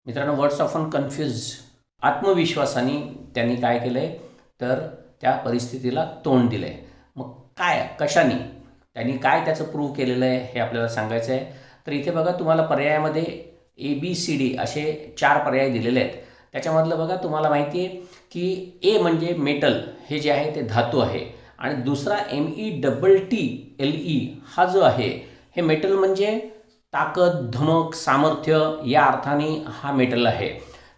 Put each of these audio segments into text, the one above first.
मित्रांनो, words often confuse. आत्मविश्वासाने त्यांनी काय केलं आहे, तर त्या परिस्थितीला तोंड दिलं आहे. मग काय, कशाने, त्यांनी काय त्याचं प्रूव्ह केलेलं आहे हे आपल्याला सांगायचं आहे. तर इथे बघा, तुम्हाला पर्यायामध्ये ABCD असे 4 पर्याय दिलेले आहेत. त्याच्यामधलं बघा, तुम्हाला माहिती आहे की ए म्हणजे मेटल, हे जे आहे ते धातू आहे. आणि दुसरा METTLE हा जो आहे, हे मेटल म्हणजे ताकद, धमक, सामर्थ्य या अर्थाने हा मेटल आहे.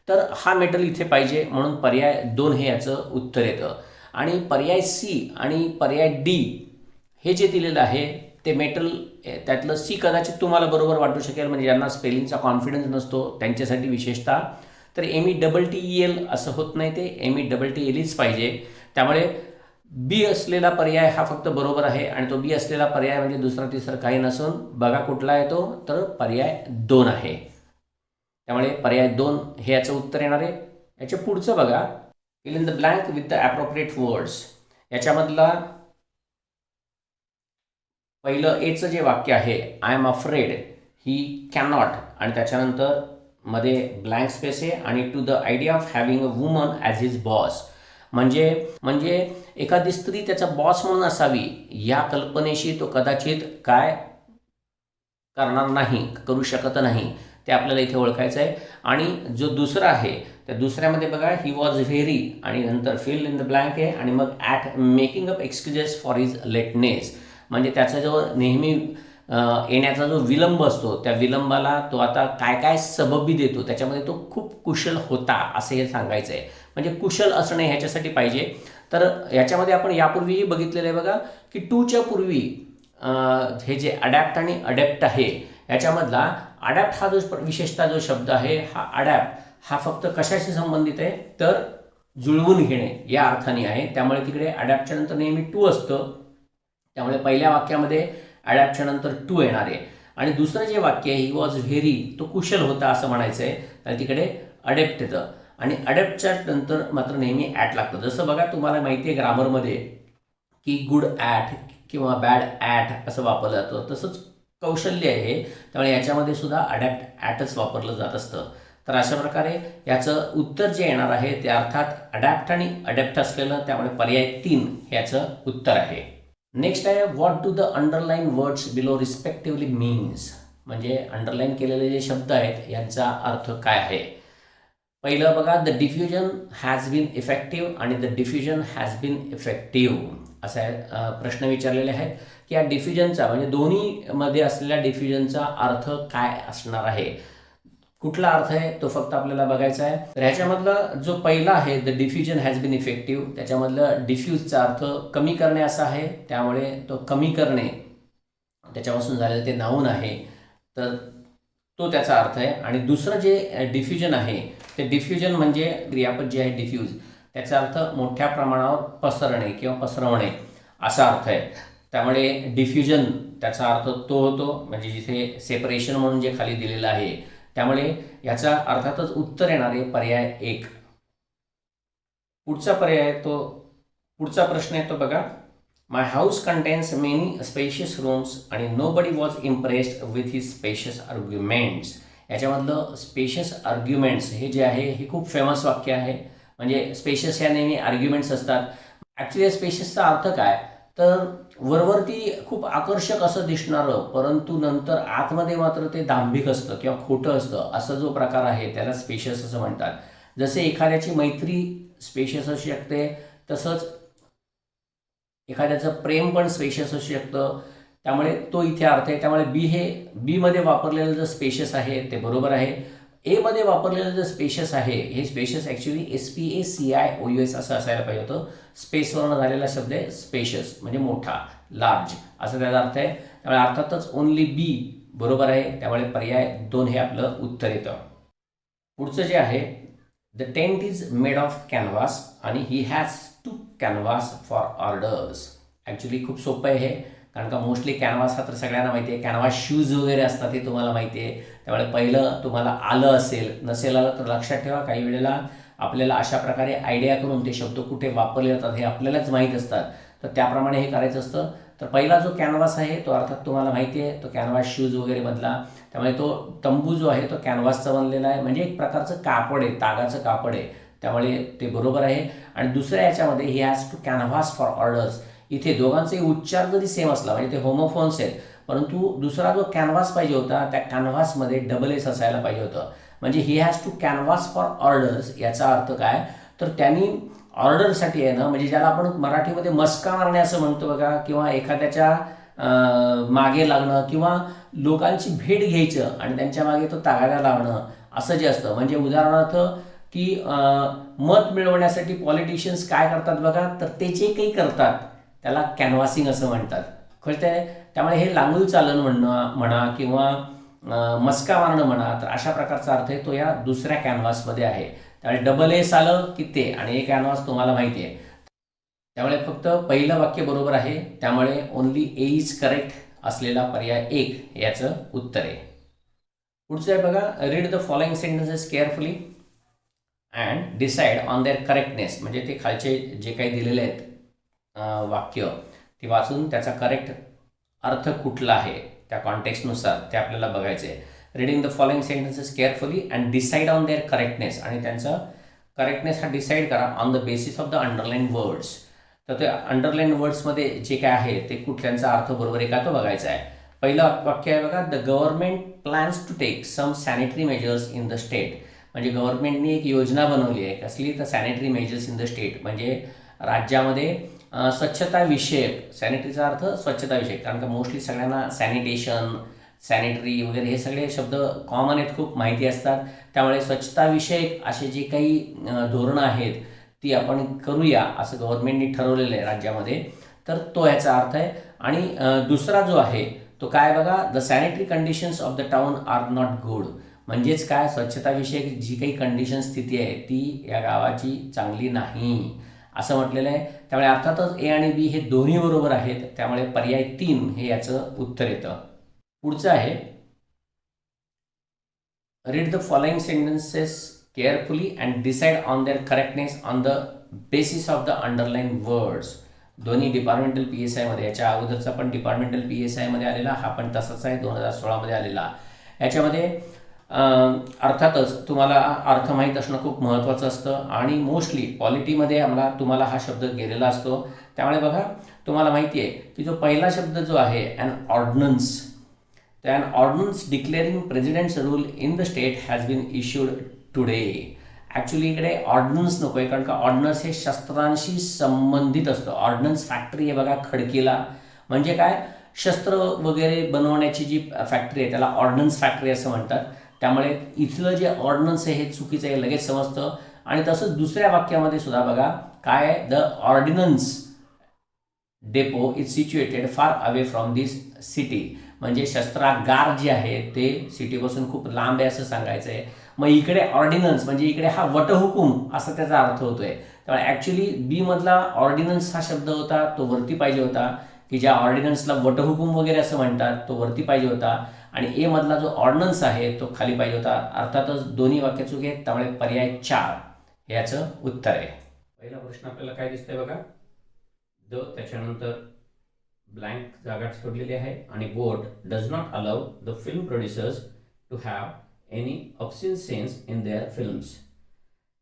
तर हा मेटल इथे पाहिजे, म्हणून पर्याय 2 हे याचं उत्तर येतं. आणि पर्याय C आणि पर्याय D हे जे दिलेलं आहे ते मेटल, त्यातलं C कदाचित तुम्हाला बरोबर वाटू शकेल, म्हणजे ज्यांना स्पेलिंगचा कॉन्फिडन्स नसतो त्यांच्यासाठी विशेषतः. तर METTEL असं होत नाही, ते METTLEच पाहिजे. त्यामुळे बी असलेला पर्याय हा फक्त बरोबर आहे, आणि तो बी असलेला पर्याय म्हणजे दुसरा तिसरा काही नसून बघा कुठला आहे तो, तर पर्याय 2 आहे. त्यामुळे पर्याय 2 हे याचं उत्तर येणार आहे. याच्या पुढचं बघा, fill in the blank with the appropriate words. याच्यामधला पहिलं एचं जे वाक्य आहे, I am afraid he cannot, आणि त्याच्यानंतर मध्ये ब्लँक स्पेस आहे, आणि to the idea of having a woman as his boss. म्हणजे एखादी स्त्री त्याचा बॉस म्हणून असावी, या कल्पनेशी तो कदाचित काय करणार नाही, करू शकत नाही, ते आपल्याला इथे ओळखायचं आहे. आणि जो दुसरा आहे, त्या दुसऱ्यामध्ये बघा, ही वॉज व्हेरी, आणि नंतर फिल इन द ब्लँक आहे, आणि मग at making up excuses for his lateness. म्हणजे त्याचा जो नेहमी येण्याचा जो विलंब असतो, त्या विलंबाला तो आता काय काय सबबी देतो, त्याच्यामध्ये तो खूप कुशल होता, असं हे सांगायचं आहे. म्हणजे कुशल असणे ह्याच्यासाठी पाहिजे. तर याच्यामध्ये आपण यापूर्वीही बघितलेलं आहे बघा, की टूच्या पूर्वी हे जे अडॅप्ट आणि अडॅप्ट आहे, याच्यामधला अडॅप्ट हा जो विशेषतः जो शब्द आहे, हा अडॅप्ट हा फक्त कशाशी संबंधित आहे, तर जुळवून घेणे या अर्थाने आहे. त्यामुळे तिकडे अडॅप्टच्या नंतर नेहमी टू असतं. त्यामुळे पहिल्या वाक्यामध्ये अडॅप्टच्या नंतर टू येणार आहे. आणि दुसरं जे वाक्य आहे, ही वॉज व्हेरी, तो कुशल होता असं म्हणायचं आहे, आणि तिकडे अडॅप्ट येतं. आणि अडॅप्टच्या नंतर मात्र नेहमी ॲट लागतं. जसं बघा, तुम्हाला माहिती आहे ग्रामरमध्ये की गुड ॲट किंवा बॅड ॲट असं वापरलं जातं, तसंच कौशल्य आहे, त्यामुळे याच्यामध्ये सुद्धा अडॅप्ट ॲटच वापरलं जात असतं. तर अशा प्रकारे याचं उत्तर जे येणार आहे ते अर्थात अडॅप्ट आणि अडॅप्ट असलेलं, त्यामुळे पर्याय 3 याचं उत्तर आहे. नेक्स्ट आहे, what do the underline words below respectively means. म्हणजे अंडरलाईन केलेले जे शब्द आहेत यांचा अर्थ काय आहे. पहिलं बघा, the diffusion has been effective आणि the diffusion has been effective असा प्रश्न विचारलेले आहेत, की या डिफ्युजनचा म्हणजे दोन्हीमध्ये असलेल्या डिफ्युजनचा अर्थ काय असणार आहे. कुठला अर्थ आहे तो फक्त आपल्याला बघायचा आहे. तर ह्याच्यामधला जो पहिला आहे, the diffusion has been effective, त्याच्यामधलं डिफ्यूजचा अर्थ कमी करणे असा आहे, त्यामुळे तो कमी करणे त्याच्यापासून झालेलं ते नाऊन आहे, तर तो त्याचा अर्थ आहे. आणि दुसरं जे डिफ्युजन आहे, ते डिफ्युजन म्हणजे क्रियापद जे आहे डिफ्यूज, त्याचा अर्थ मोठ्या प्रमाणावर पसरणे किंवा पसरवणे असा अर्थ आहे. त्यामुळे डिफ्युजन त्याचा अर्थ तो होतो, म्हणजे जिथे सेपरेशन म्हणून जे खाली दिलेलं आहे, त्यामुळे याचा अर्थातच उत्तर येणार आहे पर्याय 1. पुढचा पर्याय तो, पुढचा प्रश्न आहे तो बघा, my house contains many spacious rooms आणि nobody was impressed with his specious arguments. याच्यामधलं स्पेशियस आर्ग्युमेंट्स हे जे आहे, हे खूप फेमस वाक्य आहे. म्हणजे स्पेशियस या नेहमी आर्ग्युमेंट्स असतात. ॲक्च्युली स्पेशियसचा अर्थ काय, तर वरवरती खूप आकर्षक असं दिसणारं, परंतु नंतर आतमध्ये मात्र ते दांभिक असतं किंवा खोटं असतं, असा जो प्रकार आहे त्याला स्पेशियस असं म्हणतात. जसे एखाद्याची मैत्री स्पेशियस असू शकते, तसंच एखाद्याचं प्रेम पण स्पेशियस असू शकतं. त्यामुळे तो इथे अर्थ आहे. त्यामुळे बी मध्ये वापरलेलं जे स्पेशियस आहे ते बरोबर आहे. ए मध्ये वापरलेलं जे स्पेशियस आहे, हे स्पेशियस ॲक्च्युली SPACIOUS असं असायला पाहिजे होतं. स्पेसवरून झालेला शब्द आहे स्पेशियस, म्हणजे मोठा, लार्ज असं त्याचा अर्थ आहे. त्यामुळे अर्थातच ओनली बी बरोबर आहे. त्यामुळे पर्याय 2 हे आपलं उत्तर येतं. पुढचं जे आहे, the tent is made of canvas आणि he has to canvass for orders. Actually खूप सोपं आहे हे, कारण का मोस्टली कॅनव्हास हा तर सगळ्यांना माहिती आहे. कॅनव्हास शूज वगैरे असतात हे तुम्हाला माहिती आहे. त्यामुळे पहिलं तुम्हाला आलं असेल, नसेल आलं तर लक्षात ठेवा. काही वेळेला आपल्याला अशा प्रकारे आयडिया करून ते शब्द कुठे वापरले जातात हे आपल्यालाच माहीत असतात, तर त्याप्रमाणे हे करायचं असतं. तर पहिला जो कॅनव्हास आहे तो अर्थात तुम्हाला माहिती आहे, तो कॅनव्हास शूज वगैरे मधला, त्यामुळे तो तंबू जो आहे तो कॅनव्हासचा बनलेला आहे, म्हणजे एक प्रकारचं कापड आहे, तागाचं कापड आहे, त्यामुळे ते बरोबर आहे. आणि दुसऱ्या याच्यामध्ये he has to canvass for orders, इथे दोघांचे उच्चार जरी सेम असला म्हणजे ते होमोफोन्स आहेत, परंतु दुसरा जो कॅनव्हास पाहिजे होता त्या कॅनव्हासमध्ये डबल एस असायला पाहिजे होतं. म्हणजे he has to canvass for orders, याचा अर्थ काय, तर त्यांनी ऑर्डरसाठी आहे ना, म्हणजे ज्याला आपण मराठीमध्ये मस्का मारणे असं म्हणतो बघा, किंवा एखाद्याच्या मागे लागणं किंवा लोकांची भेट घ्यायचं आणि त्यांच्या मागे तो तागायला लावणं, असं जे असतं. म्हणजे उदाहरणार्थ की मत मिळवण्यासाठी पॉलिटिशियन्स काय करतात बघा, तर ते जे काही करतात त्याला कॅनव्हासिंग असं म्हणतात, कळतंय. त्यामुळे हे लांगुल चालन म्हणा किंवा मस्का मारणं म्हणा, तर अशा प्रकारचा अर्थ आहे तो या दुसऱ्या कॅनव्हासमध्ये आहे. त्यामुळे डबल एस आलं की ते, आणि हे कॅनव्हास तुम्हाला माहिती आहे, त्यामुळे फक्त पहिलं वाक्य बरोबर आहे, त्यामुळे ओनली ए इज करेक्ट असलेला पर्याय 1 याचं उत्तर आहे. पुढचं आहे बघा, read the following sentences carefully and decide on their correctness. म्हणजे ते खालचे जे काही दिलेले आहेत वाक्य ते वाचून त्याचा करेक्ट अर्थ कुठला आहे त्या कॉन्टेक्स्टनुसार ते आपल्याला बघायचं आहे. Reading the following sentences carefully and decide on their correctness, आणि त्यांचा करेक्टनेस हा डिसाईड करा on the basis of the underline words. तर ते अंडरलाईन वर्ड्समध्ये जे काय आहे ते कुठल्यांचा अर्थ बरोबर आहे का तो बघायचा आहे. पहिलं वाक्य आहे बघा, the government plans to take some sanitary measures in the state. म्हणजे गव्हर्नमेंटने एक योजना बनवली आहे, कसली, तर sanitary measures in the state, म्हणजे राज्यामध्ये स्वच्छता विषयक, सॅनिटरीचा अर्थ स्वच्छता विषयक, कारण का मोस्टली सगळ्यांना सॅनिटेशन, सॅनिटरी वगैरे हे सगळे शब्द कॉमन आहेत, खूप माहिती असतात. त्यामुळे स्वच्छता विषयक असे जे काही धोरणं आहेत ती आपण करूया असं गव्हर्नमेंटने ठरवलेलं आहे राज्यामध्ये, तर तो ह्याचा अर्थ आहे. आणि दुसरा जो आहे तो काय बघा, the sanitary conditions of the town are not good. म्हणजेच काय, स्वच्छताविषयक जी काही कंडिशन स्थिती आहे ती या गावाची चांगली नाही असं म्हटलेलं आहे. त्यामुळे अर्थातच ए आणि बी हे दोन्ही बरोबर आहेत, त्यामुळे पर्याय 3 हे याचं उत्तर येतं. पुढचं आहे, read the following sentences carefully and decide on their correctness on the basis of the underline words. दोन्ही डिपार्टमेंटल PSI मध्ये, याच्या अगोदरचा पण डिपार्टमेंटल PSI मध्ये आलेला, हा पण तसाच आहे 2016 मध्ये आलेला. याच्यामध्ये अर्थातच तुम्हाला अर्थ माहीत असणं खूप महत्त्वाचं असतं, आणि मोस्टली पॉलिटीमध्ये तुम्हाला हा शब्द गेलेला असतो. त्यामुळे बघा, तुम्हाला माहिती आहे की जो पहिला शब्द जो आहे an ordinance, an ordinance declaring president's rule in the state has been issued today. Actually इकडे ऑर्डनन्स नको आहे, कारण का ऑर्डनन्स हे शस्त्रांशी संबंधित असतं. ऑर्डनन्स फॅक्टरी आहे बघा खडकीला, म्हणजे काय, शस्त्र वगैरे बनवण्याची जी फॅक्टरी आहे त्याला ऑर्डनन्स फॅक्टरी असं म्हणतात. त्यामुळे इथलं जे ऑर्डनन्स आहे हे चुकीचं आहे लगेच समजतं. आणि तसंच दुसऱ्या वाक्यामध्ये सुद्धा बघा काय, the ordnance depot is situated far away from this city. म्हणजे शस्त्रागार जे आहे ते सिटीपासून खूप लांब आहे असं सांगायचं आहे. मग इकडे ऑर्डिनन्स म्हणजे इकडे हा वटहुकूम असा त्याचा अर्थ होतोय. त्यामुळे ॲक्च्युली बी मधला ऑर्डिनन्स हा शब्द होता तो वरती पाहिजे होता, की ज्या ऑर्डिनन्सला वटहुकूम वगैरे असं म्हणतात तो वरती पाहिजे होता, आणि ए मधला जो ऑर्डनन्स आहे तो खाली पाहिजे होता. अर्थातच दोन्ही वाक्य चुकी आहेत, त्यामुळे पर्याय 4 हे याचं उत्तर आहे. पहिला प्रश्न आपल्याला काय दिसतंय बघा, त्याच्यानंतर ब्लँक जागा सोडलेली आहे, आणि board does not allow the film producers to have any obscene scenes in their films.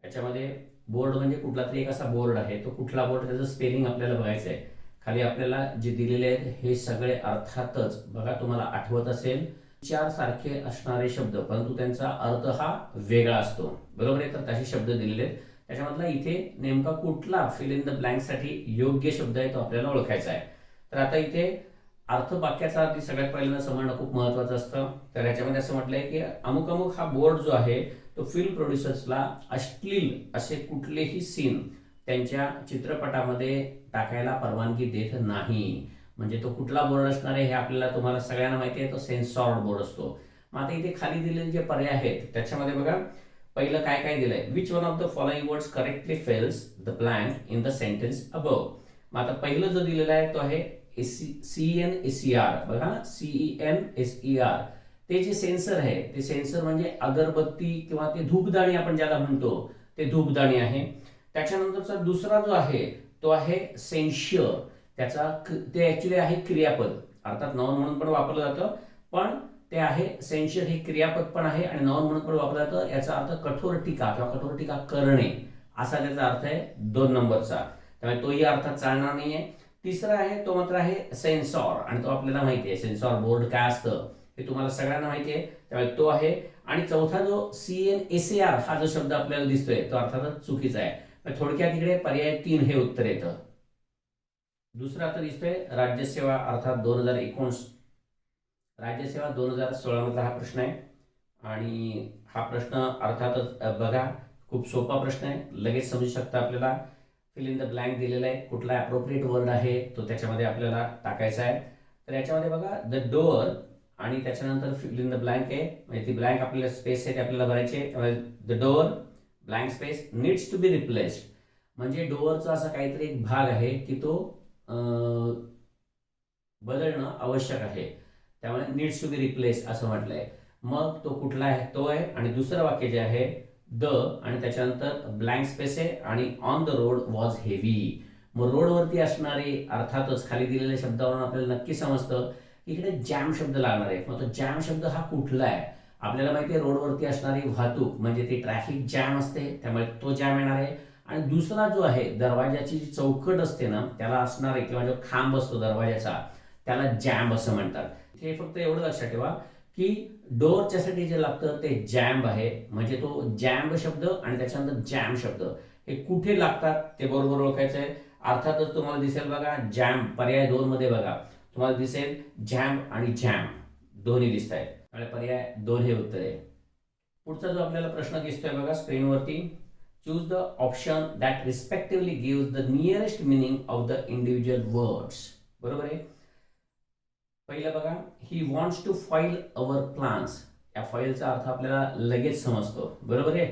याच्यामध्ये बोर्ड म्हणजे कुठला तरी एक असा बोर्ड आहे, तो कुठला बोर्ड त्याचं स्पेलिंग आपल्याला बघायचं आहे. खाली आपल्याला जे दिलेले आहेत हे सगळे अर्थातच बघा, तुम्हाला आठवत असेल 4 सारखे असणारे शब्द, परंतु त्यांचा अर्थ हा वेगळा असतो, बरोबर आहे. तर तसे शब्द दिलेले आहेत, त्याच्यामधला इथे नेमका कुठला फिल इन द ब्लँकसाठी योग्य शब्द आहे तो आपल्याला ओळखायचा आहे. तर आता इथे अर्थ वाक्याचा अर्थ सगळ्यात पहिल्यांदा समजणं खूप महत्त्वाचं असतं. तर याच्यामध्ये असं म्हटलंय की अमुक अमुक हा बोर्ड जो आहे तो फिल्म प्रोड्युसर्सला अश्लील असे कुठलेही सीन त्यांच्या चित्रपटामध्ये टाकायला परवानगी देत नाही. म्हणजे तो कुठला बोर्ड असणार आहे हे आपल्याला तुम्हाला सगळ्यांना माहिती आहे, तो सेन्सॉर्ड बोर्ड असतो. मग आता इथे खाली दिलेले जे पर्याय आहेत त्याच्यामध्ये बघा, पहिलं काय काय दिलंय, which one of the following words correctly fills the blank in the sentence above. मग आता पहिलं जो दिलेला आहे तो आहे CNSER. बघा, CENSER. ते जे सेन्सर आहे ते सेन्सर म्हणजे अगरबत्ती किंवा ते धूपदाणी आपण ज्याला म्हणतो ते धूपदाणी आहे. त्याच्यानंतरचा दुसरा जो आहे तो आहे सेन्श्युअर. ते ॲक्च्युली आहे क्रियापद, अर्थात नाउन म्हणून पण वापरलं जातं, पण ते आहे सेन्शियल हे क्रियापद पण आहे आणि नाउन म्हणून पण वापरलं जातं. याचा अर्थ कठोर टीका किंवा कठोर टीका करणे असा त्याचा अर्थ आहे 2 नंबरचा, त्यामुळे तोही अर्थात चालणार नाहीये. तिसरा आहे तो मात्र आहे सेन्सॉर, आणि तो आपल्याला माहिती आहे सेन्सॉर बोर्ड काय असतं हे तुम्हाला सगळ्यांना माहिती आहे, त्यामुळे तो आहे. आणि चौथा जो CNSAR हा जो शब्द आपल्याला दिसतोय तो अर्थातच चुकीचा आहे. थोडक्यात इकडे पर्याय 3 हे उत्तर येतं. दुसरा आता दिसतोय राज्यसेवा अर्थात 2019 राज्यसेवा 2016 मधला हा प्रश्न आहे. आणि हा प्रश्न अर्थातच बघा खूप सोपा प्रश्न आहे, लगेच समजू शकता आपल्याला. फिल इन द ब्लँक दिलेला आहे, कुठला ॲप्रोप्रिएट वर्ड आहे तो त्याच्यामध्ये आपल्याला टाकायचा आहे. तर याच्यामध्ये बघा द डोअर आणि त्याच्यानंतर फिल इन द ब्लँक आहे, म्हणजे ती ब्लँक आपल्याला स्पेस आहे ते आपल्याला भरायची आहे. The door blank space needs to be replaced, म्हणजे डोअरचा असा काहीतरी एक भाग आहे की तो बदलणं आवश्यक आहे, त्यामुळे नीड्स टू बी रिप्लेस असं म्हटलंय. मग तो कुठला आहे, तो आहे. आणि दुसरं वाक्य जे आहे द आणि त्याच्यानंतर ब्लँक स्पेस आहे आणि on the road was heavy. मग रोडवरती असणारे अर्थातच खाली दिलेल्या शब्दावरून आपल्याला नक्की समजतं की इकडे जॅम शब्द लागणार आहे. मग तो जॅम शब्द हा कुठला आहे, आपल्याला माहिती आहे रोडवरती असणारी वाहतूक म्हणजे ती ट्रॅफिक जॅम असते, त्यामुळे तो जॅम येणार आहे. आणि दुसरा जो आहे दरवाजाची जी चौकट असते ना त्याला असणारे किंवा जो खांब असतो दरवाजाचा त्याला जॅम्ब असं म्हणतात. हे फक्त एवढं लक्षात ठेवा की डोअरच्यासाठी जे लागतं ते जॅम्ब आहे, म्हणजे तो जॅम्ब शब्द आणि त्याच्यानंतर जॅम शब्द हे कुठे लागतात ते बरोबर ओळखायचं आहे. अर्थातच तुम्हाला दिसेल बघा जॅम पर्याय 2 मध्ये बघा तुम्हाला दिसेल जॅम्ब आणि जॅम दोन्ही दिसत आहेत, त्यामुळे पर्याय 2 हे उत्तर आहे. पुढचा जो आपल्याला प्रश्न दिसतोय बघा स्क्रीनवरती, choose the option that respectively gives the nearest meaning of the individual words. बरोबर आहे. पहिलं बघा he wants to file our plans, या फाईलचा अर्थ आपल्याला लगेच समजतो, बरोबर आहे.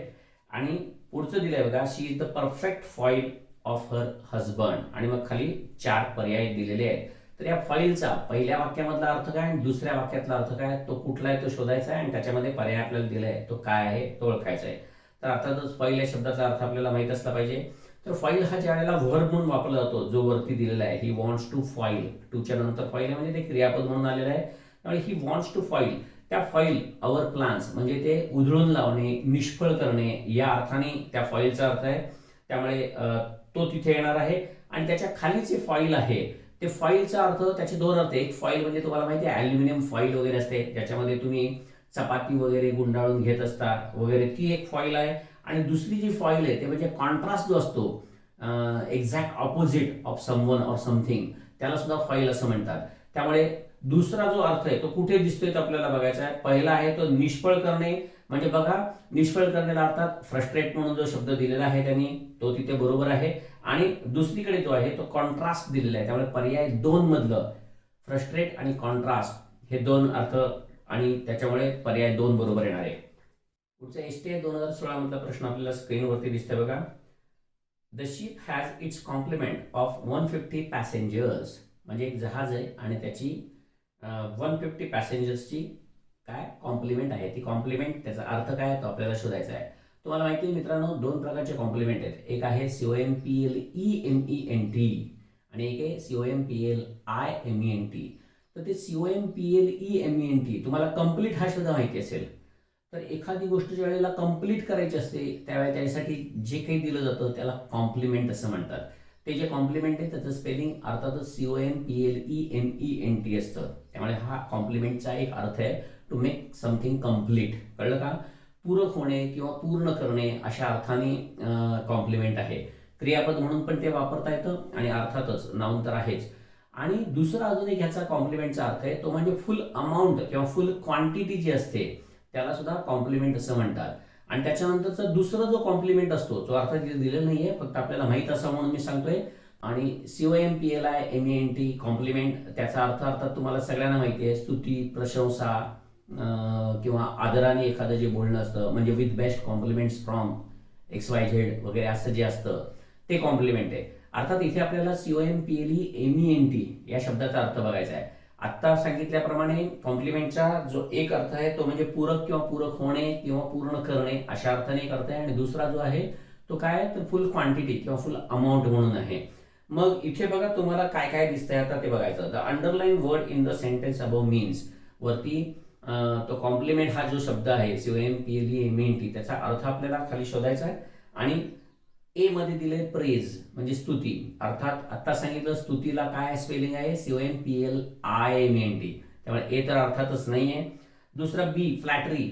आणि पुढचं दिलंय बघा she is the perfect file of her husband, आणि मग खाली 4 पर्याय दिलेले आहेत. तर या फाईलचा पहिल्या वाक्यामधला अर्थ काय आणि दुसऱ्या वाक्यातला अर्थ काय तो कुठला आहे तो शोधायचा आहे आणि त्याच्यामध्ये पर्याय आपल्याला दिलाय तो काय आहे तो ओळखायचा आहे. तर अर्थातच फाईल या शब्दाचा अर्थ आपल्याला माहित असला पाहिजे. तर फाईल हा ज्या वेळेला व्हर्ब म्हणून वापरला जातो जो वरती दिलेला आहे ही वॉन्ट्स टू फाईल, टूच्या नंतर फाईल आहे म्हणजे ते क्रियापद म्हणून आलेलं आहे, आणि ही वॉन्ट्स टू फाईल त्या फाईल अवर प्लान्स म्हणजे ते उधळून लावणे निष्फळ करणे या अर्थाने त्या फाईलचा अर्थ आहे, त्यामुळे तो तिथे येणार आहे. आणि त्याच्या खालीचे फाईल आहे ते फाईलचा अर्थ त्याचे 2 अर्थ, एक फाईल म्हणजे तुम्हाला माहिती आहे ॲल्युमिनियम फाईल वगैरे असते ज्याच्यामध्ये तुम्ही चपाती वगैरे गुंडाळून घेत असता वगैरे, ती एक फाईल आहे. आणि दुसरी जी फाईल आहे ते म्हणजे कॉन्ट्रास्ट जो असतो exact opposite of someone or something त्याला सुद्धा फाईल असं म्हणतात. त्यामुळे दुसरा जो अर्थ आहे तो कुठे दिसतोय तो आपल्याला बघायचा आहे. पहिला आहे तो निष्फळ करणे, म्हणजे बघा निष्फळ करण्याला अर्थात फ्रस्ट्रेट म्हणून जो शब्द दिलेला आहे त्यांनी तो तिथे बरोबर आहे. आणि दुसरीकडे जो आहे तो कॉन्ट्रास्ट दिलेला आहे, त्यामुळे पर्याय 2 मधलं फ्रस्ट्रेट आणि कॉन्ट्रास्ट हे 2 अर्थ आणि त्याच्यामुळे पर्याय 2 बरोबर येणार आहे. पुढचा STA 2016 मधला प्रश्न आपल्याला स्क्रीनवरती दिसतोय बघा. The ship has its complement of 150 passengers, म्हणजे एक जहाज आहे आणि त्याची 150 पॅसेंजर्सची काय कॉम्प्लिमेंट आहे, ती कॉम्प्लिमेंट त्याचा अर्थ काय तो आपल्याला शोधायचा आहे. तुम्हाला माहिती आहे मित्रांनो 2 प्रकारचे कॉम्प्लिमेंट आहेत, एक आहे COMPLEMENT आणि एक आहे COMPLIMENT. तर ते COMPLEMENT तुम्हाला कंप्लीट हा शब्द माहिती असेल, तर एखादी गोष्ट ज्या वेळेला कंप्लीट करायची असते त्यावेळेला त्यासाठी जे काही दिलं जातं त्याला कॉम्प्लिमेंट असं म्हणतात. ते जे कॉम्प्लिमेंट आहे त्याचं स्पेलिंग अर्थातच COMPLEMENT असतं, त्यामुळे हा कॉम्प्लिमेंटचा एक अर्थ आहे टू मेक समथिंग कम्प्लीट, कळलं का. पूरक होणे किंवा पूर्ण करणे अशा अर्थाने कॉम्प्लिमेंट आहे. क्रियापद म्हणून पण ते वापरता येतं आणि अर्थातच नाउन तर आहेच. आणि दुसरा अजून एक ह्याचा कॉम्प्लिमेंटचा अर्थ आहे तो म्हणजे फुल अमाऊंट किंवा फुल क्वांटिटी जी असते त्याला सुद्धा कॉम्प्लिमेंट असं म्हणतात. आणि त्याच्यानंतरचा दुसरा जो कॉम्प्लिमेंट असतो जो अर्थ दिलेला नाहीये फक्त आपल्याला माहित असा म्हणून मी सांगतोय. आणि COMPLIMENT कॉम्प्लिमेंट त्याचा अर्थ अर्थात तुम्हाला सगळ्यांना माहिती आहे स्तुती प्रशंसा किंवा आदराने एखादं जे बोलणं असतं म्हणजे with best compliments from XYZ वगैरे असं जे असतं ते कॉम्प्लिमेंट आहे. अर्थात इथे आपल्याला COMPLEMENT या शब्दाचा अर्थ बघायचा आहे. आत्ता सांगितल्याप्रमाणे कॉम्प्लिमेंटचा जो एक अर्थ आहे तो म्हणजे पूरक किंवा पूरक होणे किंवा पूर्ण करणे अशा अर्थाने एक अर्थ आहे. आणि दुसरा जो आहे तो काय तर फुल क्वांटिटी किंवा फुल अमाऊंट म्हणून आहे. मग इथे बघा तुम्हाला काय काय दिसतंय आता ते बघायचं. The underline word in the sentence above means, वरती तो कॉम्प्लिमेंट हा जो शब्द आहे COMPLEMENT, त्याचा अर्थ आपल्याला खाली शोधायचा आहे. आणि ए मध्ये दिले प्रेज म्हणजे स्तुती, अर्थात आता सांगितलं स्तुतीला काय स्पेलिंग आहे COMPLIMENT, त्यामुळे ए तर अर्थातच नाही आहे. दुसरा बी फ्लॅटरी,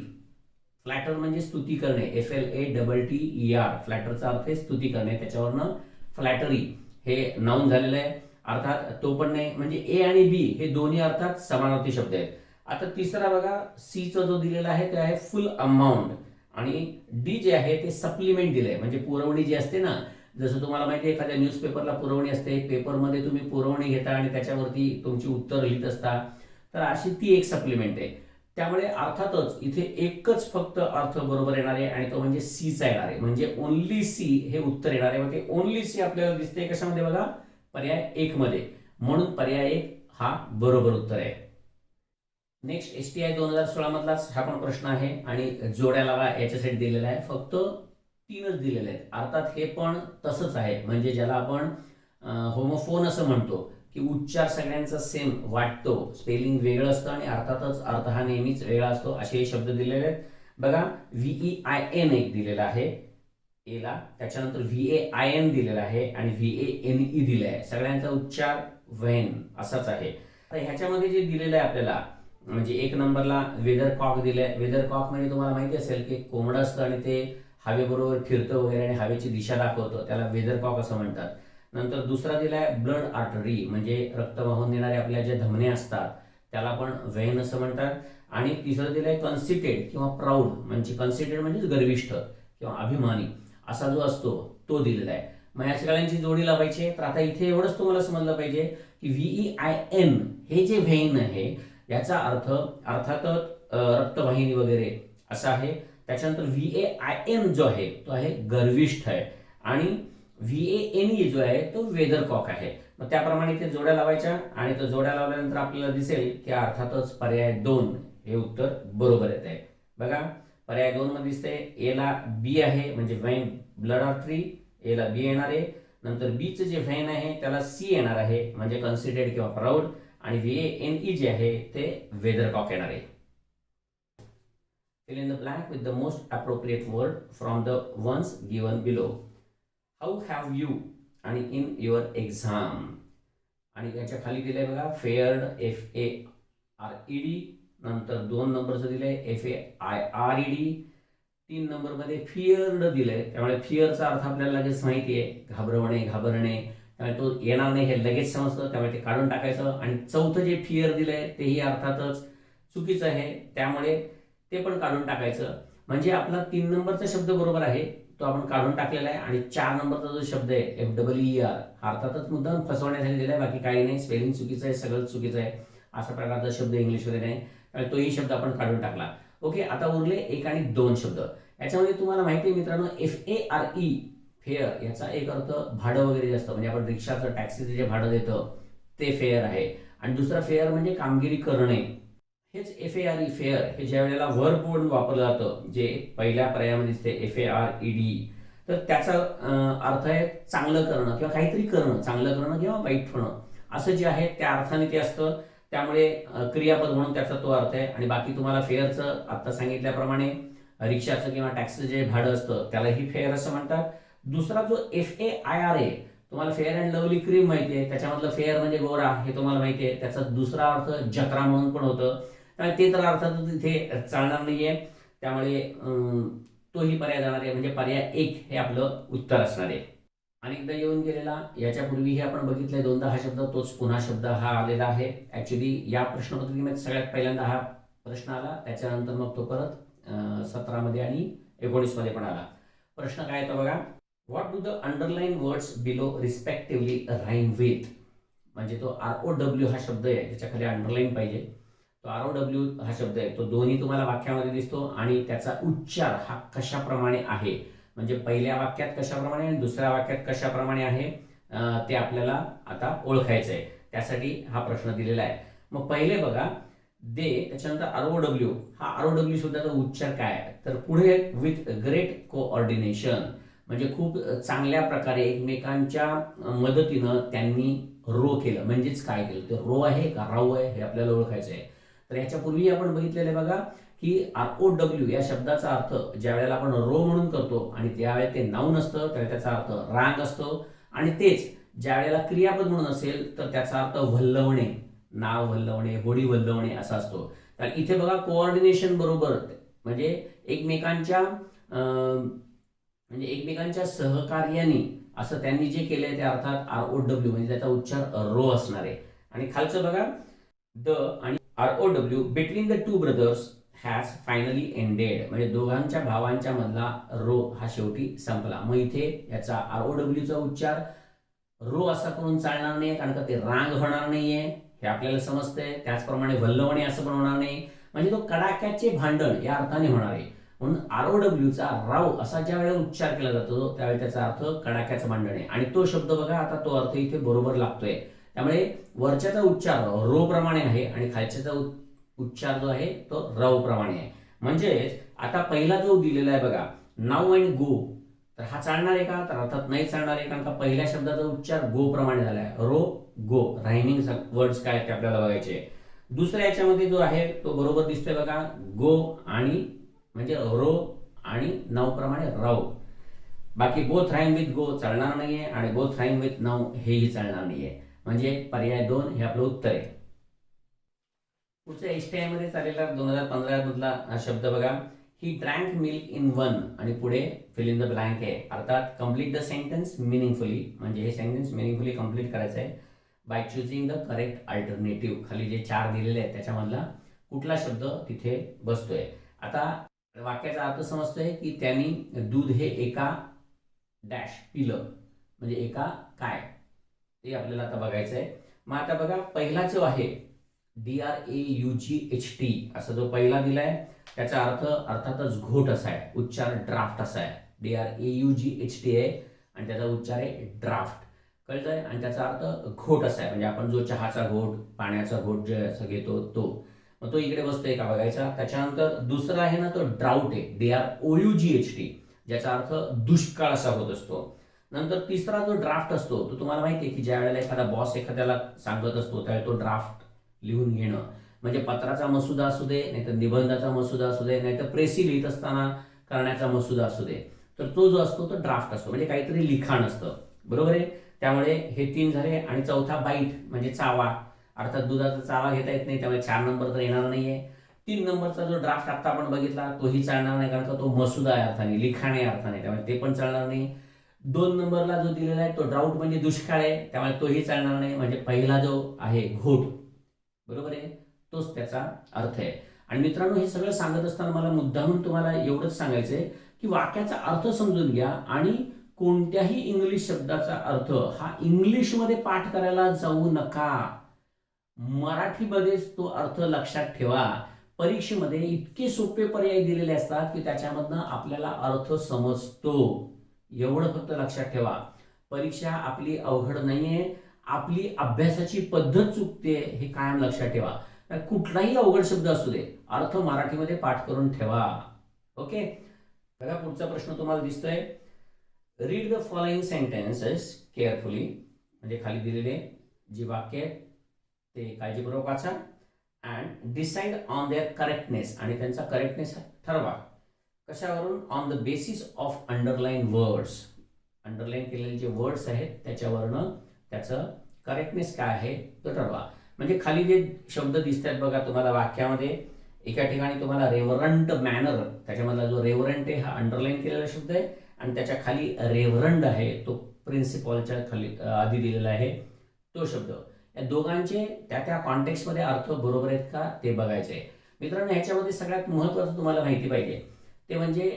फ्लॅटर म्हणजे स्तुती करणे, FLATTER, फ्लॅटरचा अर्थ आहे स्तुती करणे, त्याच्यावरनं फ्लॅटरी हे नाऊन झालेलं आहे, अर्थात तो पण नाही. म्हणजे ए आणि बी हे दोन्ही अर्थात समानार्थी शब्द आहेत. आता तिसरा बघा सीचा जो दिलेला आहे ते आहे फुल अमाऊंट, आणि डी जे आहे ते सप्लिमेंट दिलंय म्हणजे पुरवणी जी असते ना, जसं तुम्हाला माहिती आहे एखाद्या न्यूजपेपरला पुरवणी असते, पेपरमध्ये तुम्ही पुरवणी घेता आणि त्याच्यावरती तुमची उत्तर लिहित असता, तर अशी ती एक सप्लिमेंट आहे. त्यामुळे अर्थातच इथे एकच फक्त अर्थ बरोबर येणार आहे आणि तो म्हणजे सीचा येणार आहे, म्हणजे ओनली सी हे उत्तर येणार आहे. म्हणजे ओनली सी आपल्याला दिसते कशामध्ये बघा, पर्याय 1 मध्ये, म्हणून पर्याय 1 हा बरोबर उत्तर आहे. नेक्स्ट STI 2016 मधलाच हा पण प्रश्न आहे आणि जोड्या लावा याच्यासाठी दिलेला आहे, फक्त 3च दिलेले आहेत. अर्थात हे पण तसंच आहे, म्हणजे ज्याला आपण होमोफोन असं म्हणतो की उच्चार सगळ्यांचा सेम वाटतो, स्पेलिंग वेगळं असतं आणि अर्थातच अर्थ हा नेहमीच वेगळा असतो, असे शब्द दिलेले आहेत. बघा VEIN एक दिलेला आहे एला, त्याच्यानंतर VAIN दिलेला आहे आणि VANE दिलेला आहे, सगळ्यांचा उच्चार व्हेन असाच आहे. तर ह्याच्यामध्ये जे दिलेलं आहे आपल्याला, म्हणजे 1 नंबरला वेदर कॉक दिलंय. वेदर कॉक म्हणजे तुम्हाला माहिती असेल की कोंबडं असतं आणि ते हवेबरोबर फिरतं वगैरे आणि हवेची दिशा दाखवतं, त्याला वेदर कॉक असं म्हणतात. नंतर दुसरा दिलाय ब्लड आर्टरी, म्हणजे रक्त वाहून देणारे आपल्या जे धमने असतात त्याला पण व्हेन असं म्हणतात. आणि तिसरं दिलंय कन्सिटेड किंवा प्राऊड, म्हणजे कन्सिटेड म्हणजे गर्विष्ठ किंवा अभिमानी असा जो असतो तो दिलेला आहे. मग या सगळ्यांची जोडी लावायची. तर आता इथे एवढंच तुम्हाला समजलं पाहिजे की VEIN हे जे व्हेन आहे याचा अर्थ अर्थातच रक्तवाहिनी वगैरे असा आहे. त्याच्यानंतर VAIN जो आहे तो आहे गर्विष्ठ आहे आणि VANE जो आहे तो वेदर कॉक आहे. मग त्याप्रमाणे ते जोड्या लावायच्या आणि तो जोड्या लावल्यानंतर आपल्याला दिसेल की अर्थातच पर्याय 2 हे उत्तर बरोबर येत आहे. बघा पर्याय 2 मध्ये दिसतंय एला बी आहे म्हणजे व्हेन ब्लड आर्टरी, एला बी येणार आहे. नंतर बीचं जे व्हेन आहे त्याला सी येणार आहे म्हणजे कन्सिडर्ड किंवा प्राऊड, आणि VANE जे आहे ते वेदर कॉक येणार आहे. Fill in the blank with the most appropriate word from the ones given below. How have you आणि in your exam, आणि याच्या खाली दिलंय बघा फेअर्ड FARED, नंतर 2 नंबरचं दिलंय FAIRED, 3 नंबर मध्ये फिअर्ड दिलंय, त्यामुळे फिअरचा अर्थ आपल्याला लगेच माहिती आहे घाबरवणे, घाबरणे, त्यामुळे तो येणार नाही हे लगेच समजतं, त्यामुळे ते काढून टाकायचं. आणि चौथं जे फिअर दिलंय तेही अर्थातच चुकीचं आहे, त्यामुळे ते पण काढून टाकायचं. म्हणजे आपला 3 नंबरचा शब्द बरोबर आहे तो आपण काढून टाकलेला आहे, आणि 4 नंबरचा जो शब्द आहे FEER हा अर्थातच मुद्दाम फसवण्यासाठी दिलाय, बाकी काही नाही, स्पेलिंग चुकीचं आहे, सगळं चुकीचं आहे, असा प्रकारचा शब्द इंग्लिशमध्ये नाही, त्यामुळे तोही शब्द आपण काढून टाकला. ओके, आता उरले 1 आणि 2 शब्द. याच्यामध्ये तुम्हाला माहिती आहे मित्रांनो FARE फेअर याचा एक अर्थ भाडं वगैरे जास्त, म्हणजे आपण रिक्षाचं टॅक्सीचं जे भाडं देतो ते फेअर आहे, आणि दुसरा फेअर म्हणजे कामगिरी करणे. हेच FARE फेअर हे ज्या वेळेला वर्ब म्हणून वापरलं जातं, जे पहिल्या पर्यायामध्ये दिसते FARED, तर त्याचा अर्थ आहे चांगलं करणं किंवा काहीतरी करणं, चांगलं करणं किंवा वाईट होणं असं जे आहे त्या अर्थाने ते असतं, त्यामुळे क्रियापद म्हणून त्याचा तो अर्थ आहे. आणि बाकी तुम्हाला फेअरचं आता सांगितल्याप्रमाणे रिक्षाचं किंवा टॅक्सीचं जे भाडं असतं त्यालाही फेअर असं म्हणतात. दुसरा जो FAIR तुम्हाला फेअर अँड लवली क्रीम माहिती आहे, त्याच्यामधलं फेअर म्हणजे गोरा हे तुम्हाला माहिती आहे, त्याचा दुसरा अर्थ जत्रा म्हणून पण होतं, त्यामुळे ते तर अर्थातच इथे चालणार नाहीये, त्यामुळे तोही पर्याय जाणार आहे, म्हणजे पर्याय 1 हे आपलं उत्तर असणार आहे. अनेकदा येऊन गेलेला, याच्यापूर्वीही आपण बघितलंय 2दा हा शब्द, तोच पुन्हा शब्द हा आलेला आहे. ऍक्च्युली या प्रश्नपत्रिकेमध्ये सगळ्यात पहिल्यांदा हा प्रश्न आला, त्याच्यानंतर मग तो परत 17 मध्ये आणि 19 मध्ये पण आला. प्रश्न काय येतो बघा, what do the underline words below respectively rhyme with, म्हणजे तो ROW हा शब्द आहे त्याच्या खाली अंडरलाईन पाहिजे, तो ROW हा शब्द आहे, तो दोन्ही तुम्हाला वाक्यामध्ये दिसतो आणि त्याचा उच्चार हा कशाप्रमाणे आहे, म्हणजे पहिल्या वाक्यात कशाप्रमाणे आणि दुसऱ्या वाक्यात कशाप्रमाणे आहे ते आपल्याला आता ओळखायचं आहे, त्यासाठी हा प्रश्न दिलेला आहे. मग पहिले बघा दे, त्याच्यानंतर ROW, हा ROW शब्दाचा उच्चार काय आहे, तर पुढे विथ ग्रेट कोऑर्डिनेशन, म्हणजे खूप चांगल्या प्रकारे एकमेकांच्या मदतीनं त्यांनी रो केलं. म्हणजेच काय केलं, ते रो आहे का राव आहे हे आपल्याला ओळखायचं आहे. तर ह्याच्यापूर्वी आपण बघितलेलं आहे बघा की ROW या शब्दाचा अर्थ ज्या वेळेला आपण रो म्हणून करतो आणि त्यावेळेला ते नाऊन असतं त्यावेळेला त्याचा अर्थ रांग असतो, आणि तेच ज्या वेळेला क्रियापद म्हणून असेल तर त्याचा अर्थ वल्लवणे, नाव वल्लवणे, होडी वल्लवणे असा असतो. तर इथे बघा कोऑर्डिनेशन बरोबर म्हणजे एकमेकांच्या सहकार्याने असं त्यांनी जे केलंय ते अर्थात ROW म्हणजे त्याचा उच्चार रो असणार आहे. आणि खालचं बघा द आणि ROW between the two brothers has finally ended, म्हणजे दोघांच्या भावांच्या मधला रो हा शेवटी संपला. मग इथे याचा ROW चा उच्चार रो असा करून चालणार नाही, कारण का ते रांग होणार नाहीये हे आपल्याला समजतंय. त्याचप्रमाणे वल्लवणे असं पण होणार नाही, म्हणजे तो कडाक्याचे भांडण या अर्थाने होणार आहे. म्हणून ROW चा राव असा ज्या वेळेला उच्चार केला जातो त्यावेळी त्याचा अर्थ कडाक्याचं भांडण आहे. आणि तो शब्द बघा आता तो अर्थ इथे बरोबर लागतोय. त्यामुळे वरच्याचा उच्चार रो प्रमाणे आहे आणि खालच्याचा उच्चार जो आहे तो रव प्रमाणे आहे. म्हणजेच आता पहिला जो दिलेला आहे बघा नाऊ अँड गो, तर हा चालणार आहे का, तर अर्थात नाही चालणार आहे, कारण का पहिल्या शब्दाचा उच्चार गो प्रमाणे झालाय. रो गो रायमिंग वर्ड्स काय ते आपल्याला बघायचे. दुसऱ्या याच्यामध्ये जो आहे तो बरोबर दिसतोय बघा गो आणि म्हणजे रो आणि नाऊ प्रमाणे राव. बाकी बोथ राईम विथ गो चालणार नाहीये आणि बोथ राईम विथ नाऊ हेही चालणार नाहीये. म्हणजे पर्याय 2 हे आपलं उत्तर आहे. पुढच्या HTI मध्ये चाललेला 2015 मधला हा शब्द बघा ही ड्रँक मिल्क इन वन आणि पुढे फिल इन द ब्लँक आहे. अर्थात कम्प्लीट द सेंटेन्स मिनिंगफुली, म्हणजे हे सेंटेन्स मिनिंगफुली कम्प्लीट करायचं आहे by choosing the correct alternative. खाली जे 4 दिलेले आहेत त्याच्यामधला कुठला शब्द तिथे बसतोय. आता वाक्याचा अर्थ समजतोय की त्यांनी दूध हे एका डॅश पिलं, म्हणजे एका काय ते आपल्याला आता बघायचं आहे. मग आता बघा पहिला जो आहे DRAUGHT असा जो पहिला दिलाय त्याचा अर्थ अर्थातच घोट असा आहे, उच्चार ड्राफ्ट असा आहे. DRAUGHT आहे आणि त्याचा उच्चार आहे ड्राफ्ट, कळतंय. आणि त्याचा अर्थ घोट असा आहे, म्हणजे आपण जो चहाचा घोट पाण्याचा घोट जे असं घेतो तो, मग तो इकडे बसतोय का बघायचा. त्याच्यानंतर दुसरा आहे ना तो ड्राउट आहे DROUGHT, ज्याचा अर्थ दुष्काळ असा होत असतो. नंतर तिसरा जो ड्राफ्ट असतो तो तुम्हाला माहिती आहे की ज्या वेळेला एखादा बॉस एखाद्याला सांगत असतो त्यावेळेला तो ड्राफ्ट लिहून घेणं, म्हणजे पत्राचा मसुदा असू दे, नाहीतर निबंधाचा मसुदा असू दे, नाहीतर प्रेसी लिहित असताना करण्याचा मसुदा असू दे, तर तो जो असतो तो ड्राफ्ट असतो, म्हणजे काहीतरी लिखाण असतं, बरोबर आहे. त्यामुळे हे 3 झाले. आणि चौथा बाईट म्हणजे चावा, अर्थात दुधाचा चावा घेता येत नाही त्यामुळे 4 नंबर तर येणार नाहीये. 3 नंबरचा जो ड्राफ्ट आता आपण बघितला तोही चालणार नाही, कारण का तो मसुदा आहे अर्थाने, लिखाण आहे अर्थाने, त्यामुळे ते पण चालणार नाही. 2 नंबरला जो दिलेला आहे तो ड्राऊट म्हणजे दुष्काळ आहे, त्यामुळे तोही चालणार नाही. म्हणजे पहिला जो आहे घोट, बरोबर आहे, तोच त्याचा अर्थ आहे. आणि मित्रांनो हे सगळं सांगत असताना मला मुद्दामून तुम्हाला एवढंच सांगायचंय की वाक्याचा अर्थ समजून घ्या आणि कोणत्याही इंग्लिश शब्दाचा अर्थ हा इंग्लिशमध्ये पाठ करायला जाऊ नका, मराठीमध्येच तो अर्थ लक्षात ठेवा. परीक्षेमध्ये इतके सोपे पर्याय दिलेले असतात की त्याच्यामधनं आपल्याला अर्थ समजतो, एवढं फक्त लक्षात ठेवा. परीक्षा आपली अवघड नाहीये, आपली अभ्यासाची पद्धत चुकते हे कायम लक्षात ठेवा. कुठलाही अवघड शब्द असू दे अर्थ मराठीमध्ये पाठ करून ठेवा. ओके, बघा पुढचा प्रश्न तुम्हाला दिसतोय. Read the following sentences carefully, म्हणजे खाली दिलेले जी वाक्य आहेत ते काळजीपूर्वक वाचा. And decide on their correctness, आणि त्यांचा करेक्टनेस ठरवा. कशावरून? On the basis of underline words, underline केलेले जे वर्ड्स आहेत त्याच्यावरनं त्याचं करेक्टनेस काय आहे तो ठरवा. म्हणजे खाली जे शब्द दिसतात बघा तुम्हाला वाक्यामध्ये, एका ठिकाणी तुम्हाला रेव्हरंट मॅनर, त्याच्यामधला जो रेव्हरंट आहे हा अंडरलाईन केलेला शब्द आहे आणि त्याच्या खाली रेव्हरंड आहे तो प्रिन्सिपॉलच्या खाली आधी दिलेला आहे तो शब्द. या दोघांचे त्या कॉन्टेक्स्टमध्ये अर्थ बरोबर आहेत का ते बघायचे. मित्रांनो ह्याच्यामध्ये सगळ्यात महत्त्वाचं तुम्हाला माहिती पाहिजे ते म्हणजे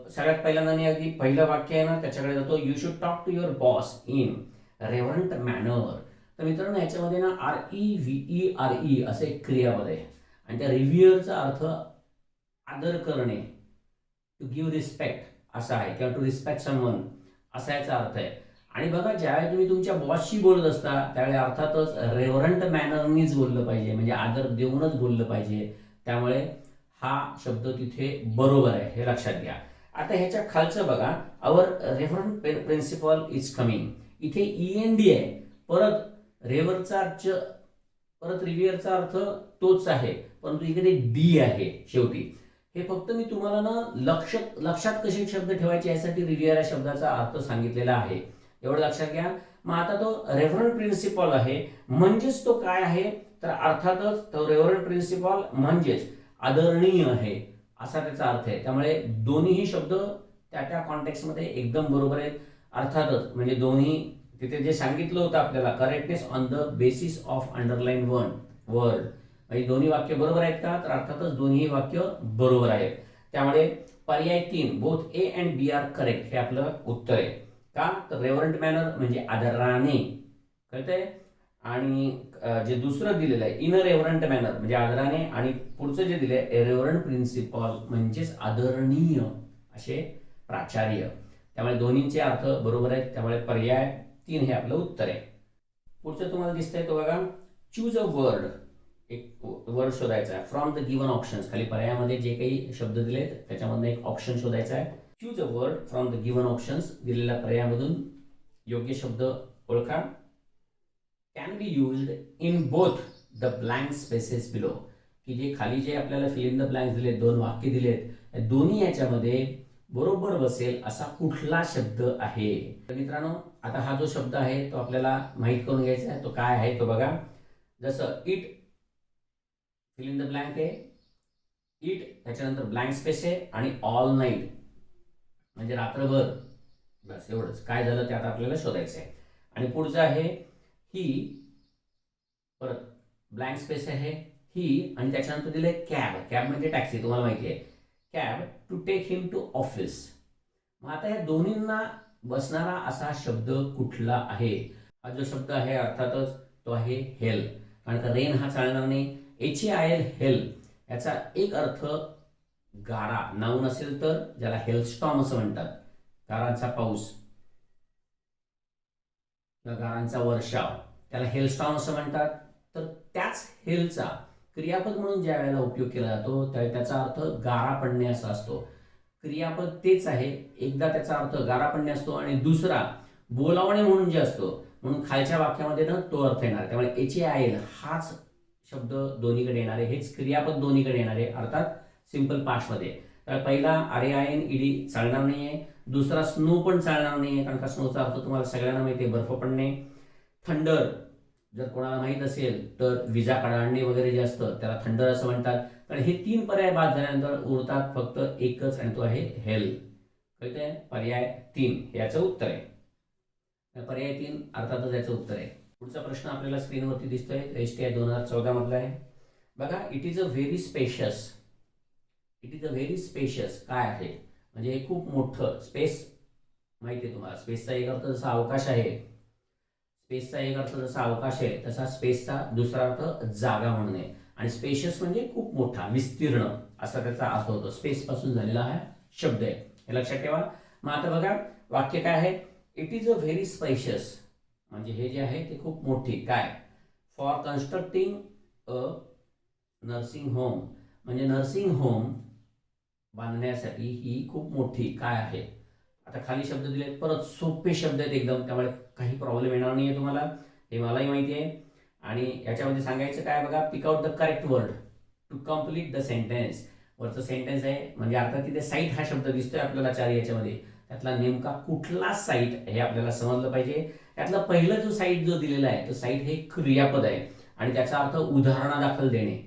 सगळ्यात पहिल्यांदा अगदी पहिलं वाक्य आहे ना त्याच्याकडे जातो. You should talk to your boss in reverent manner. तर मित्रांनो ह्याच्यामध्ये ना REVERE असे एक क्रियापद आहे आणि त्या रिव्हिअरचा अर्थ आदर करणे, टू गिव्ह रिस्पेक्ट असा आहे, किंवा टू रिस्पेक्ट समवन असा याचा अर्थ आहे. आणि बघा ज्यावेळी तुम्ही तुमच्या बॉसशी बोलत असता त्यावेळी अर्थातच रेव्हरंट मॅनरनीच बोललं पाहिजे, म्हणजे आदर देऊनच बोललं पाहिजे. त्यामुळे हा शब्द तिथे बरोबर आहे हे लक्षात घ्या. आता ह्याच्या खालचं बघा, आवर रेव्हरंट प्रिन्सिपल इज कमिंग. इथे END आहे, परत रेव्हरचा अर्थ, परत रिव्हियरचा अर्थ तोच आहे, परंतु इकडे डी आहे शेवटी. हे फक्त मी तुम्हाला ना लक्षात कसे शब्द ठेवायचे यासाठी रिव्हियर या शब्दाचा अर्थ सांगितलेला आहे, एवढं लक्षात घ्या. मग आता तो रेव्हरंट प्रिन्सिपल आहे, म्हणजेच तो काय आहे, तर अर्थातच तो रेव्हरंट प्रिन्सिपल म्हणजेच आदरणीय आहे असा त्याचा अर्थ आहे. त्यामुळे दोन्हीही शब्द त्या कॉन्टेक्स्टमध्ये एकदम बरोबर आहेत. अर्थातच म्हणजे दोन्ही तिथे जे सांगितलं होतं आपल्याला, correctness on the basis of underline one word, म्हणजे दोन्ही वाक्य बरोबर आहेत का, तर अर्थातच दोन्ही वाक्य बरोबर आहेत. त्यामुळे पर्याय 3 both A and B are correct हे आपलं उत्तर आहे. का, तर रेव्हरंट मॅनर म्हणजे आदराने, कळतंय. आणि जे दुसरं दिलेलं आहे इन रेव्हरंट मॅनर म्हणजे आदराने, आणि पुढचं जे दिलंय रेव्हरंट प्रिन्सिपल म्हणजेच आदरणीय असे प्राचार्य. त्यामुळे दोन्हींचे अर्थ बरोबर आहेत. त्यामुळे पर्याय 3 हे आपलं उत्तर आहे. पुढचं तुम्हाला दिसतंय तो बघा, चूज अ वर्ड, एक वर्ड शोधायचा आहे फ्रॉम द गिवन ऑप्शन्स. खाली पर्यायामध्ये जे काही शब्द दिलेत त्याच्यामधून एक ऑप्शन शोधायचा आहे. Choose a word from the given options, दिलेल्या पर्यायामधून योग्य शब्द ओळखा. Can be used in both the blank spaces below, की जे खाली जे आपल्याला फिल इन द ब्लँक्स दिलेत, 2 वाक्य दिलेत, दोन्ही याच्यामध्ये बरोबर बसेल असा कुठला शब्द आहे. तर मित्रांनो, आता हा जो शब्द आहे तो आपल्याला माहित करून घ्यायचा आहे. तो काय आहे तो बघा, जसं it fill in the blank आहे, इट त्याच्यानंतर ब्लँक स्पेस आहे, आणि ऑल नाईट म्हणजे रात्रभर, बस एवढंच. काय झालं ते आता आपल्याला शोधायचं आहे. आणि पुढचं आहे ही, परत ब्लँक स्पेस आहे ही, आणि त्याच्यानंतर दिलंय कॅब. कॅब म्हणजे टॅक्सी, तुम्हाला माहिती आहे. Cab to take him to office. मग आता या दोन्हींना बसणारा असा शब्द कुठला आहे. हा जो शब्द आहे अर्थातच तो आहे हेल, कारण का रेन हा चालणार नाही. HAIL हेल याचा एक अर्थ गारा, नाऊन असेल तर ज्याला हेलस्टॉर्म असं म्हणतात, गारांचा पाऊस, गारांचा वर्षाव, त्याला हेलस्टॉर्म असं म्हणतात. तर त्याच हेलचा क्रियापद म्हणून ज्या वेळेला उपयोग केला जातो त्याचा अर्थ गारा पडणे असा असतो. क्रियापद तेच आहे, एकदा त्याचा अर्थ गारा पडणे असतो आणि दुसरा बोलावणे म्हणून जे असतो, म्हणून खालच्या वाक्यामध्ये ना तो अर्थ येणार. त्यामुळे HAIL हाच शब्द दोन्हीकडे येणार आहे, हेच क्रियापद दोन्हीकडे येणार आहे, अर्थात सिंपल पास्टमध्ये. तर पहिला RAINED चालणार नाहीये, दुसरा स्नो पण चालणार नाहीये, कारण का स्नोचा अर्थ तुम्हाला सगळ्यांना माहिती आहे, बर्फ पडणे. थंडर जर कोणाला माहीत असेल तर विजा काढणे वगैरे जे असतं त्याला थंडर असं म्हणतात. तर हे 3 पर्याय बाद झाल्यानंतर उरतात फक्त एकच, आणि तो आहे हेल. कळतंय, पर्याय 3 याचं उत्तर आहे. पर्याय 3 अर्थातच याचं उत्तर आहे. पुढचा प्रश्न आपल्याला स्क्रीनवरती दिसतोय, STI 2014 मधला आहे बघा. It is a very spacious. It is a very spacious काय आहे, म्हणजे हे खूप मोठं. स्पेस माहिती आहे तुम्हाला, स्पेसचा एक अर्थ जसा अवकाश आहे, स्पेसचा एक अर्थ जसा अवकाश आहे तसा स्पेसचा दुसरा अर्थ जागा म्हणून आहे, आणि स्पेशियस म्हणजे खूप मोठा, विस्तीर्ण असा त्याचा अर्थ होतो. स्पेस पासून झालेला हा शब्द आहे, हे लक्षात ठेवा. मग आता बघा वाक्य काय आहे, it is a very spacious म्हणजे हे जे आहे ते खूप मोठी काय, for constructing a nursing home म्हणजे नर्सिंग होम बांधण्यासाठी ही खूप मोठी काय आहे. आता खाली शब्द दिले, परत सोपे शब्द आहेत एकदम, त्यामुळे काही प्रॉब्लेम येणार नाही आहे तुम्हाला, हे मलाही माहिती आहे. आणि याच्यामध्ये सांगायचं काय बघा, pick out the correct word to complete the sentence. वरचं सेंटेन्स आहे म्हणजे आता तिथे साईट हा शब्द दिसतोय आपल्याला 4 याच्यामध्ये, त्यातला नेमका कुठला साईट हे आपल्याला समजलं पाहिजे. त्यातला पहिला जो साईट जो दिलेला आहे तो साईट हे क्रियापद आहे, आणि त्याचा अर्थ उदाहरणादाखल देणे,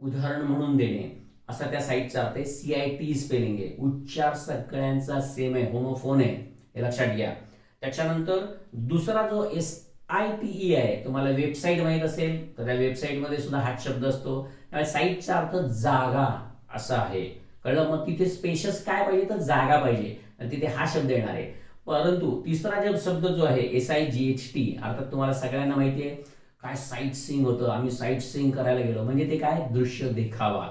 उदाहरण म्हणून देणे असा त्या साईटचा अर्थ आहे. CIT स्पेलिंग आहे, उच्चार सगळ्यांचा सेम आहे, होमोफोन आहे, हे लक्षात घ्या. त्याच्यानंतर दुसरा जो SITE आहे, तुम्हाला वेबसाईट माहीत असेल तर त्या वेबसाईटमध्ये सुद्धा हाच शब्द असतो. त्यामुळे साईटचा अर्थ जागा असा आहे, कळलं. मग तिथे स्पेशियस काय पाहिजे, तर जागा पाहिजे, आणि तिथे हा शब्द येणार आहे. परंतु तिसरा जो शब्द जो आहे SIGHT, अर्थात तुम्हाला सगळ्यांना माहिती आहे काय, साईट सीइंग होतं, आम्ही साईट सीइंग करायला गेलो, म्हणजे ते काय, दृश्य देखावा,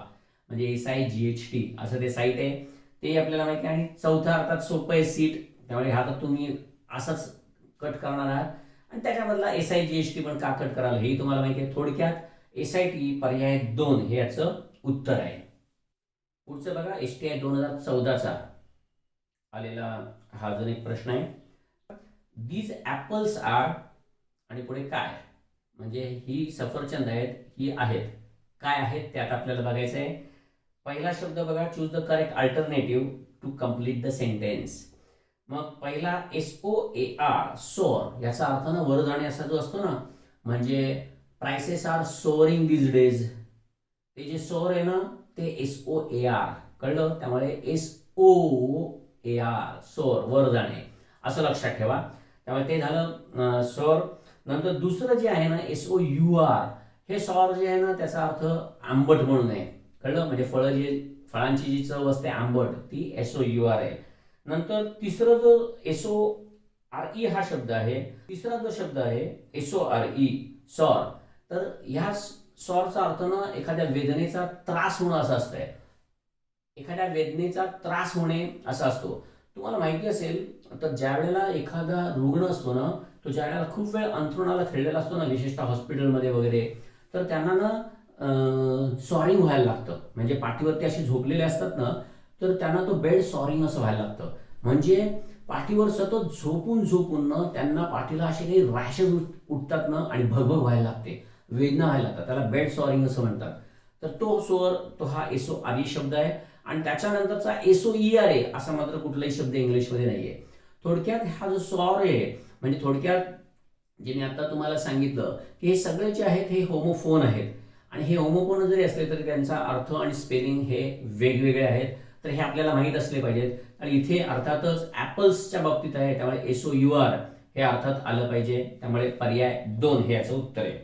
म्हणजे SIGHT असं ते साईट आहे, ते आपल्याला माहिती आहे. आणि चौथा अर्थात सोपं आहे सीट, त्यामुळे हा तर तुम्ही असंच कट करणार आहात, आणि त्याच्यामधला SIGHT पण का कट कराल हेही तुम्हाला माहिती आहे. थोडक्यात SIT पर्याय 2 हे याचं उत्तर आहे. पुढचं बघा STI 2014चा आलेला हा अजून एक प्रश्न आहे. दीज ॲपल्स आर आणि पुढे काय, म्हणजे ही सफरचंद आहेत, ही आहेत, काय आहेत ते आता आपल्याला बघायचं आहे. पहिला शब्द बघा, choose the correct alternative to complete the sentence. मग पहिला SOAR, सोअर, याचा अर्थ ना वर जाणे असा जो असतो ना, म्हणजे प्राइसेस आर सोअरिंग दीज डेज, ते जे सोअर आहे ना ते SOAR, कळलं? त्यामुळे SOAR, सोअर, वर जाणे, असं लक्षात ठेवा. त्यामुळे ते झालं सोअर. नंतर दुसरं जे आहे ना SOUR, हे सॉर जे आहे ना त्याचा अर्थ आंबट म्हणून आहे, कळलं? म्हणजे फळांची जी चव असते आंबट, ती SOUR आहे. नंतर तिसरं जो SORE हा शब्द आहे, तिसरा जो शब्द आहे SORE, सॉर, तर ह्या सॉरचा अर्थ ना एखाद्या वेदनेचा त्रास होणं असं असतंय, एखाद्या वेदनेचा त्रास होणे असा असतो. तुम्हाला माहिती असेल तर ज्या वेळेला एखादा रुग्ण असतो ना, तो ज्या वेळेला खूप वेळ अंथरुणाला खेळलेला असतो ना, विशेषतः हॉस्पिटलमध्ये वगैरे, तर त्यांना ना सॉरिंग व्हायला लागतं. म्हणजे पाठीवरती अशी झोपलेले असतात ना, तर त्यांना तो बेड सॉरिंग असं व्हायला लागतं. म्हणजे पाठीवर सतत झोपून झोपून ना त्यांना पाठीला असे काही रॅशेस उठतात ना आणि भगभग व्हायला लागते, वेदना व्हायला लागतात, त्याला बेड सॉरिंग असं म्हणतात. तर तो स्वर, तो हा SORE शब्द आहे. आणि त्याच्यानंतरचा SOER असा मात्र कुठलाही शब्द इंग्लिशमध्ये नाहीये. थोडक्यात हा जो सॉर आहे, म्हणजे थोडक्यात जे मी आता तुम्हाला सांगितलं की हे सगळे जे आहेत हे होमोफोन आहेत, आणि हे होमोफोन जरी असले तरी त्यांचा अर्थ आणि स्पेलिंग हे वेगवेगळे आहेत. तर हे आपल्याला माहीत असले पाहिजेत. आणि इथे अर्थातच ॲपल्सच्या बाबतीत आहे, त्यामुळे SOUR हे अर्थात आलं पाहिजे. त्यामुळे पर्याय 2 हे याचं उत्तर आहे.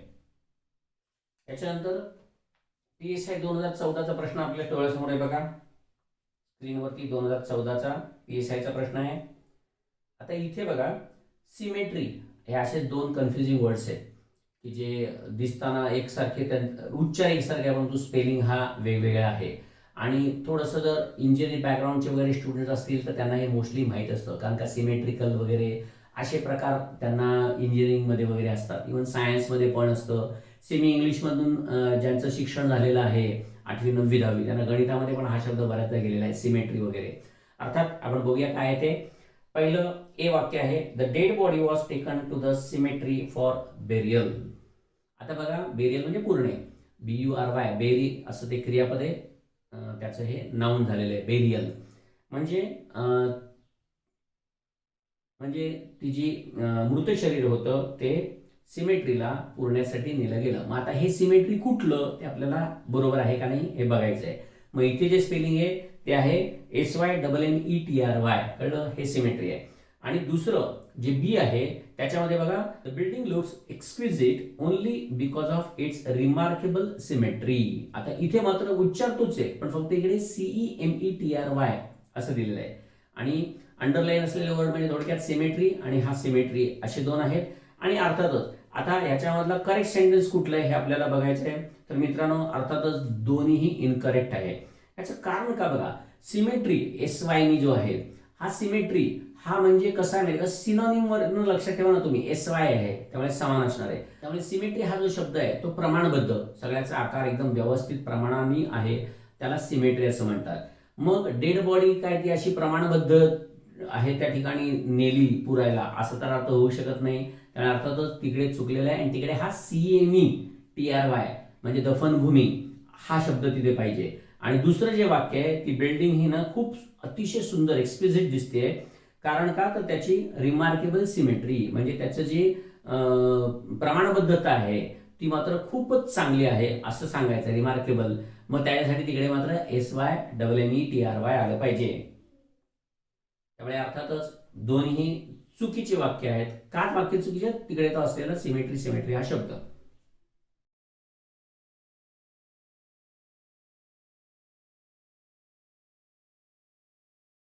त्याच्यानंतर PSI 2014चा प्रश्न आपल्या डोळ्यासमोर आहे बघा, स्क्रीनवरती 2014चा PSIचा प्रश्न आहे. आता इथे बघा, सिमेट्री हे असे दोन कन्फ्युजिंग वर्ड्स आहेत की जे दिसताना एकसारखे, उच्चार एकसारखे, परंतु स्पेलिंग हा वेगवेगळा आहे. आणि थोडंसं जर इंजिनिअरिंग बॅकग्राऊंडचे वगैरे स्टुडंट असतील तर त्यांना हे मोस्टली माहीत असतं, कारण का सिमेट्रिकल वगैरे असे प्रकार त्यांना इंजिनिअरिंगमध्ये वगैरे असतात. इव्हन सायन्समध्ये पण असतं. सेमी इंग्लिशमधून ज्यांचं शिक्षण झालेलं आहे 8वी 9वी 10वी, त्यांना गणितामध्ये पण हा शब्द बऱ्याचदा गेलेला आहे, सिमेट्री वगैरे. अर्थात आपण बघूया काय आहे ते. पहिलं ए वाक्य आहे, the dead body was taken to the cemetery for burial. आता बघा, बेरियल म्हणजे पुरणे, BURY, बेरी असं ते क्रियापद आहे, त्याचं हे नाउन झालेलं आहे बेरियल. म्हणजे म्हणजे ती जी मृत शरीर होतं ते सिमेट्रीला पुरण्यासाठी नेलं गेलं. मग आता हे सिमेट्री कुठलं ते आपल्याला बरोबर आहे का नाही हे बघायचं आहे. मग इथे जे स्पेलिंग आहे ते आहे SYMMETRY, कळलं? हे सिमेट्री आहे. आणि दुसरं जे बी आहे त्याच्यामध्ये बघा, the building looks exquisite only because of its remarkable symmetry. आता इथे मात्र उच्चार तोच आहे, पण फक्त इकडे CEMETRY असं दिलेलं आहे. आणि अंडरलाईन असलेले वर्ड म्हणजे थोडक्यात सिमेट्री आणि हा सिमेट्री असे दोन आहेत. आणि अर्थातच आता ह्याच्यामधला करेक्ट सेंटेन्स कुठलं आहे हे आपल्याला बघायचं आहे. तर मित्रांनो, अर्थातच दोन्हीही इनकरेक्ट आहे. याचं कारण का बघा, सिमेट्री SY जो आहे हा सिमेट्री हा म्हणजे कसा आहे का, सिनोनिम वर लक्षात ठेवा ना तुम्ही, SY आहे त्यामुळे समान असणार आहे. त्यामुळे सिमेट्री हा जो शब्द आहे तो प्रमाणबद्ध, सगळ्याचा आकार एकदम व्यवस्थित प्रमाणाने आहे, त्याला सिमेट्री असं म्हणतात. मग डेड बॉडी काय ती अशी प्रमाणबद्ध आहे त्या ठिकाणी नेली पुरायला असं तर अर्थ होऊ शकत नाही. त्यामुळे अर्थातच तिकडे चुकलेला आहे. आणि तिकडे हा CEMETRY म्हणजे दफनभूमी हा शब्द तिथे पाहिजे. आणि दुसरं जे वाक्य आहे, ती बिल्डिंग ही ना खूप अतिशय सुंदर एक्सक्विजिट दिसते, कारण का, तर त्याची रिमार्केबल सिमेट्री म्हणजे त्याचं जी प्रमाणबद्धता आहे ती मात्र खूपच चांगली आहे असं सांगायचं, रिमार्केबल. मग त्यासाठी तिकडे मात्र SYMMETRY आलं पाहिजे. त्यामुळे अर्थातच दोन्ही चुकीचे वाक्य आहेत. का वाक्य चुकीचे? तिकडे तो असलेला सिमेट्री हा शब्द.